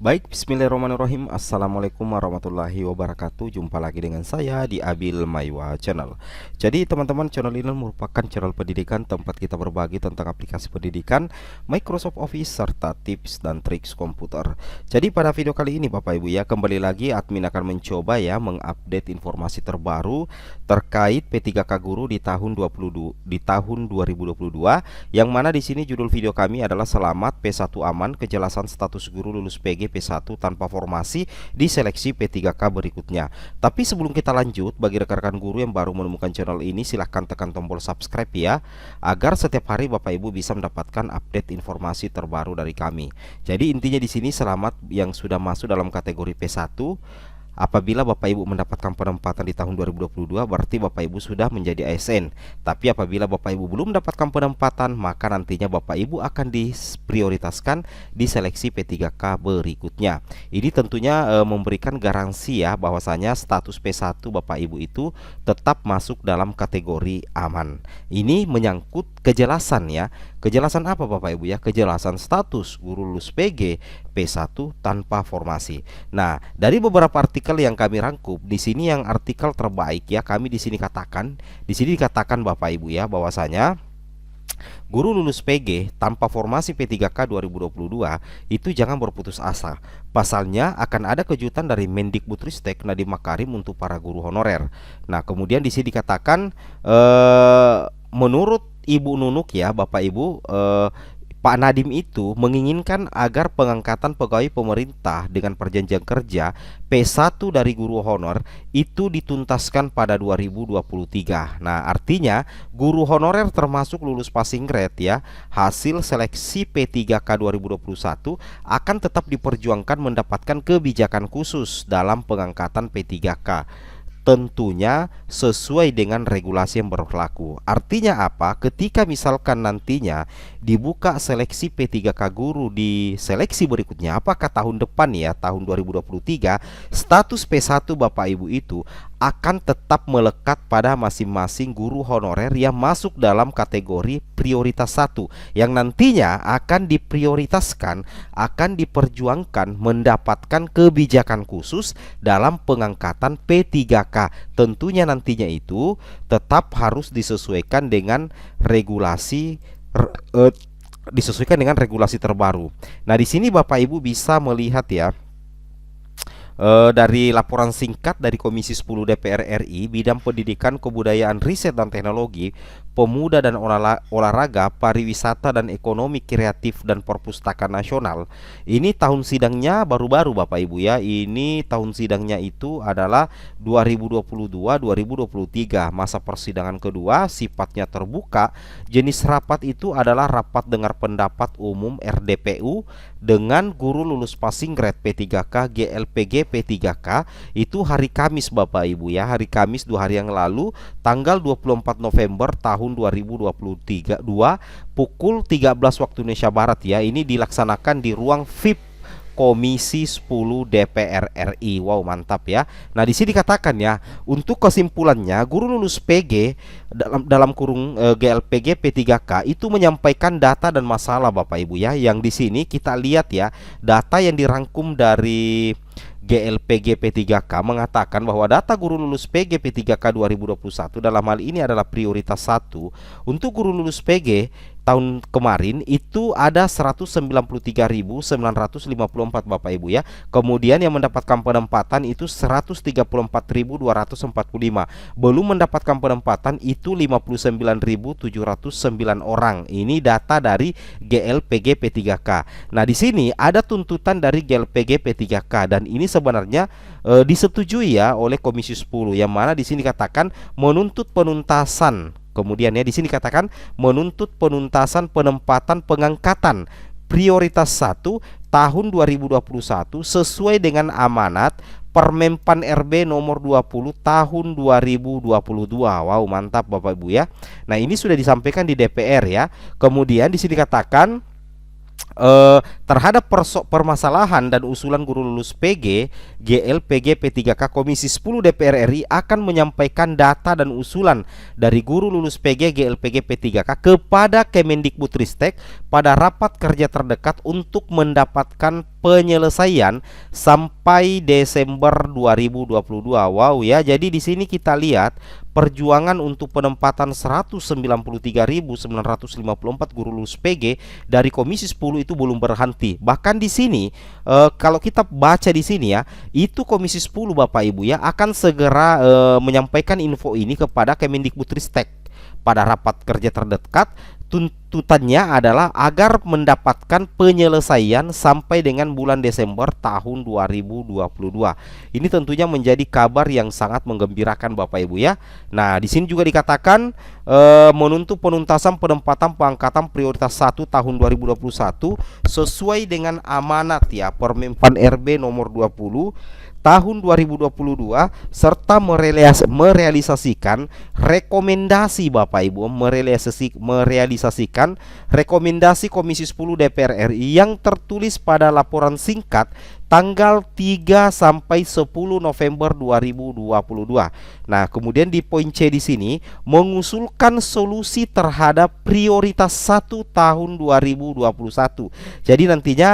Baik, bismillahirrahmanirrahim. Assalamualaikum warahmatullahi wabarakatuh. Jumpa lagi dengan saya di Abil Maiwa Channel. Jadi teman-teman, channel ini merupakan channel pendidikan tempat kita berbagi tentang aplikasi pendidikan, Microsoft Office, serta tips dan triks komputer. Jadi pada video kali ini Bapak Ibu ya, kembali lagi admin akan mencoba ya mengupdate informasi terbaru terkait P3K Guru di tahun 2022, yang mana di sini judul video kami adalah Selamat P1 Aman, Kejelasan Status Guru Lulus PG P1 tanpa formasi di seleksi P3K berikutnya. Tapi sebelum kita lanjut, bagi rekan-rekan guru yang baru menemukan channel ini, silahkan tekan tombol subscribe ya, agar setiap hari Bapak Ibu bisa mendapatkan update informasi terbaru dari kami. Jadi intinya di sini selamat yang sudah masuk dalam kategori P1. Apabila Bapak Ibu mendapatkan penempatan di tahun 2022, berarti Bapak Ibu sudah menjadi ASN. Tapi apabila Bapak Ibu belum mendapatkan penempatan, maka nantinya Bapak Ibu akan diprioritaskan di seleksi P3K berikutnya. Ini tentunya memberikan garansi ya bahwasanya status P1 Bapak Ibu itu tetap masuk dalam kategori aman. Ini menyangkut kejelasan ya. Kejelasan apa Bapak Ibu ya? Kejelasan status guru lulus PG P1 tanpa formasi. Nah, dari beberapa artikel yang kami rangkum, di sini yang artikel terbaik ya, kami di sini dikatakan Bapak Ibu ya bahwasanya guru lulus PG tanpa formasi P3K 2022 itu jangan berputus asa. Pasalnya akan ada kejutan dari Mendikbudristek Nadiem Makarim untuk para guru honorer. Nah, kemudian di sini dikatakan menurut Ibu Nunuk ya Bapak Ibu, Pak Nadiem itu menginginkan agar pengangkatan pegawai pemerintah dengan perjanjian kerja P1 dari guru honor itu dituntaskan pada 2023. Nah, artinya guru honorer termasuk lulus passing grade ya, hasil seleksi P3K 2021 akan tetap diperjuangkan mendapatkan kebijakan khusus dalam pengangkatan P3K. Tentunya sesuai dengan regulasi yang berlaku. Artinya apa? Ketika misalkan nantinya dibuka seleksi P3K guru di seleksi berikutnya, apakah tahun depan ya, tahun 2023, status P1 Bapak Ibu itu akan tetap melekat pada masing-masing guru honorer yang masuk dalam kategori prioritas 1, yang nantinya akan diprioritaskan, akan diperjuangkan mendapatkan kebijakan khusus dalam pengangkatan P3K. Tentunya nantinya itu tetap harus disesuaikan dengan regulasi terbaru. Nah, di sini Bapak Ibu bisa melihat ya, dari laporan singkat dari Komisi 10 DPR RI bidang pendidikan, kebudayaan, riset dan teknologi, pemuda dan olahraga, pariwisata dan ekonomi kreatif dan perpustakaan nasional. Ini tahun sidangnya baru-baru Bapak Ibu ya. Ini tahun sidangnya itu adalah 2022-2023. Masa persidangan kedua sifatnya terbuka. Jenis rapat itu adalah rapat dengar pendapat umum RDPU dengan guru lulus passing grade P3K GLPG P3K itu hari Kamis Bapak Ibu ya, hari Kamis 2 hari yang lalu, tanggal 24 November tahun 2023 pukul 13 waktu Indonesia Barat ya. Ini dilaksanakan di ruang VIP Komisi 10 DPR RI. Wow, mantap ya. Nah, di sini dikatakan ya, untuk kesimpulannya guru lulus PG dalam kurung GLPG P3K itu menyampaikan data dan masalah Bapak Ibu ya. Yang di sini kita lihat ya, data yang dirangkum dari GLPG P3K mengatakan bahwa data guru lulus PG P3K 2021 dalam hal ini adalah prioritas 1. Untuk guru lulus PG tahun kemarin itu ada 193.954 Bapak Ibu ya. Kemudian yang mendapatkan penempatan itu 134.245. Belum mendapatkan penempatan itu 59.709 orang. Ini data dari GLPG P3K. Nah, di sini ada tuntutan dari GLPG P3K dan ini sebenarnya disetujui ya oleh Komisi 10, yang mana di sini katakan menuntut penuntasan. Kemudian ya di sini katakan menuntut penuntasan penempatan pengangkatan prioritas 1 tahun 2021 sesuai dengan amanat Permenpan RB nomor 20 tahun 2022. Wow, mantap Bapak Ibu ya. Nah, ini sudah disampaikan di DPR ya. Kemudian di sini katakan terhadap permasalahan dan usulan guru lulus PG GLPG P3K, Komisi 10 DPR RI akan menyampaikan data dan usulan dari guru lulus PG GLPG P3K kepada Kemendikbudristek pada rapat kerja terdekat untuk mendapatkan penyelesaian sampai Desember 2022. Wow ya, jadi di sini kita lihat perjuangan untuk penempatan 193.954 guru lulus PG dari Komisi 10 itu belum berhenti. Bahkan di sini kalau kita baca di sini ya, itu Komisi 10 Bapak Ibu ya akan segera menyampaikan info ini kepada Kemendikbudristek pada rapat kerja terdekat. Tuntutannya adalah agar mendapatkan penyelesaian sampai dengan bulan Desember tahun 2022. Ini tentunya menjadi kabar yang sangat menggembirakan Bapak Ibu ya. Nah, di sini juga dikatakan menuntut penuntasan penempatan pengangkatan prioritas 1 tahun 2021 sesuai dengan amanat ya Permenpan RB nomor 20 tahun 2022 serta merealisasikan rekomendasi Bapak Ibu, merealisasikan rekomendasi Komisi 10 DPR RI yang tertulis pada laporan singkat tanggal 3 sampai 10 November 2022. Nah, kemudian di poin C di sini mengusulkan solusi terhadap prioritas 1 tahun 2021. Jadi nantinya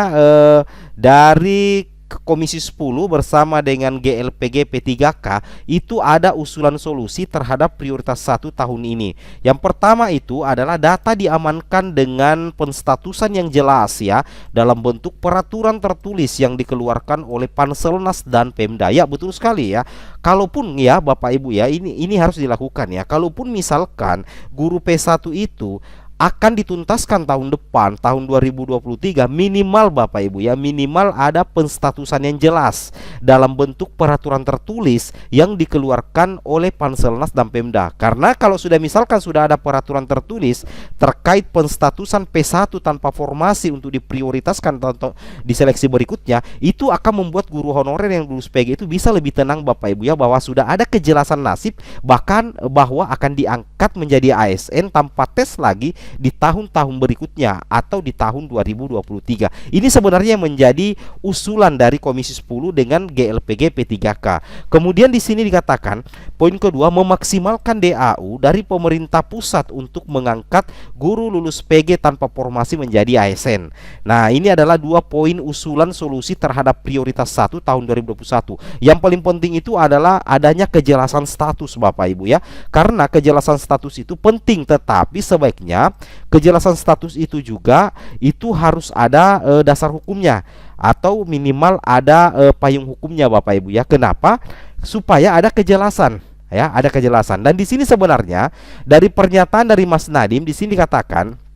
dari Komisi 10 bersama dengan GLPG P3K itu ada usulan solusi terhadap prioritas 1 tahun ini. Yang pertama itu adalah data diamankan dengan penstatusan yang jelas ya dalam bentuk peraturan tertulis yang dikeluarkan oleh Panselnas dan Pemda. Ya, betul sekali ya. Kalaupun ya Bapak Ibu ya ini harus dilakukan ya. Kalaupun misalkan guru P1 itu akan dituntaskan tahun depan, tahun 2023, minimal Bapak Ibu ya, minimal ada penstatusan yang jelas dalam bentuk peraturan tertulis yang dikeluarkan oleh Panselnas dan Pemda. Karena kalau sudah misalkan sudah ada peraturan tertulis terkait penstatusan P1 tanpa formasi untuk diprioritaskan atau di seleksi berikutnya, itu akan membuat guru honorer yang lulus PG itu bisa lebih tenang Bapak Ibu ya, bahwa sudah ada kejelasan nasib, bahkan bahwa akan diangkat menjadi ASN tanpa tes lagi di tahun-tahun berikutnya atau di tahun 2023. Ini sebenarnya menjadi usulan dari Komisi 10 dengan GLPG P3K. Kemudian di sini dikatakan poin kedua, memaksimalkan DAU dari pemerintah pusat untuk mengangkat guru lulus PG tanpa formasi menjadi ASN. Nah, ini adalah dua poin usulan solusi terhadap prioritas 1 tahun 2021. Yang paling penting itu adalah adanya kejelasan status Bapak Ibu ya. Karena kejelasan status itu penting, tetapi sebaiknya kejelasan status itu juga itu harus ada dasar hukumnya atau minimal ada payung hukumnya Bapak Ibu ya. Kenapa? Supaya ada kejelasan ya, ada kejelasan. Dan di sini sebenarnya dari pernyataan dari Mas Nadiem di sini dikatakan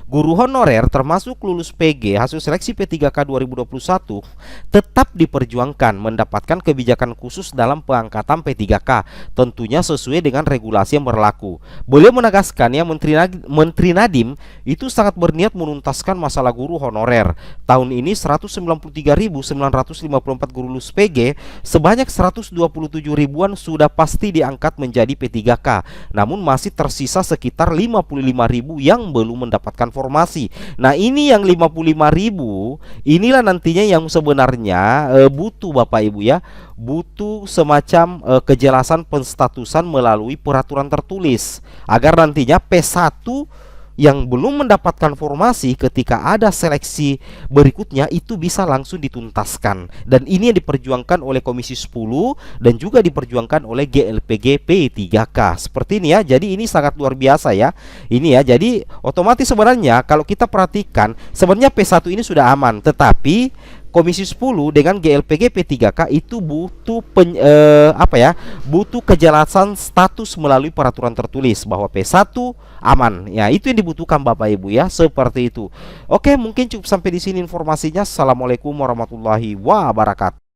guru honorer termasuk lulus PG hasil seleksi P3K 2021 tetap diperjuangkan mendapatkan kebijakan khusus dalam pengangkatan P3K, tentunya sesuai dengan regulasi yang berlaku. Beliau menegaskan ya, Menteri Nadiem itu sangat berniat menuntaskan masalah guru honorer. Tahun ini 193.954 guru lulus PG, sebanyak 127 ribuan sudah pasti diangkat menjadi P3K. Namun masih tersisa sekitar 55.000 yang belum mendapatkan formasi. Nah, ini yang 55.000 inilah nantinya yang sebenarnya butuh Bapak Ibu ya, butuh semacam kejelasan penstatusan melalui peraturan tertulis agar nantinya P1 yang belum mendapatkan formasi ketika ada seleksi berikutnya itu bisa langsung dituntaskan. Dan ini yang diperjuangkan oleh Komisi 10 dan juga diperjuangkan oleh GLPG P3K. Seperti ini ya. Jadi ini sangat luar biasa ya. Ini ya. Jadi otomatis sebenarnya kalau kita perhatikan sebenarnya P1 ini sudah aman, tetapi Komisi 10 dengan GLPG P3K itu butuh butuh kejelasan status melalui peraturan tertulis bahwa P1 aman. Ya, itu yang dibutuhkan Bapak Ibu ya, seperti itu. Oke, mungkin cukup sampai di sini informasinya. Assalamualaikum warahmatullahi wabarakatuh.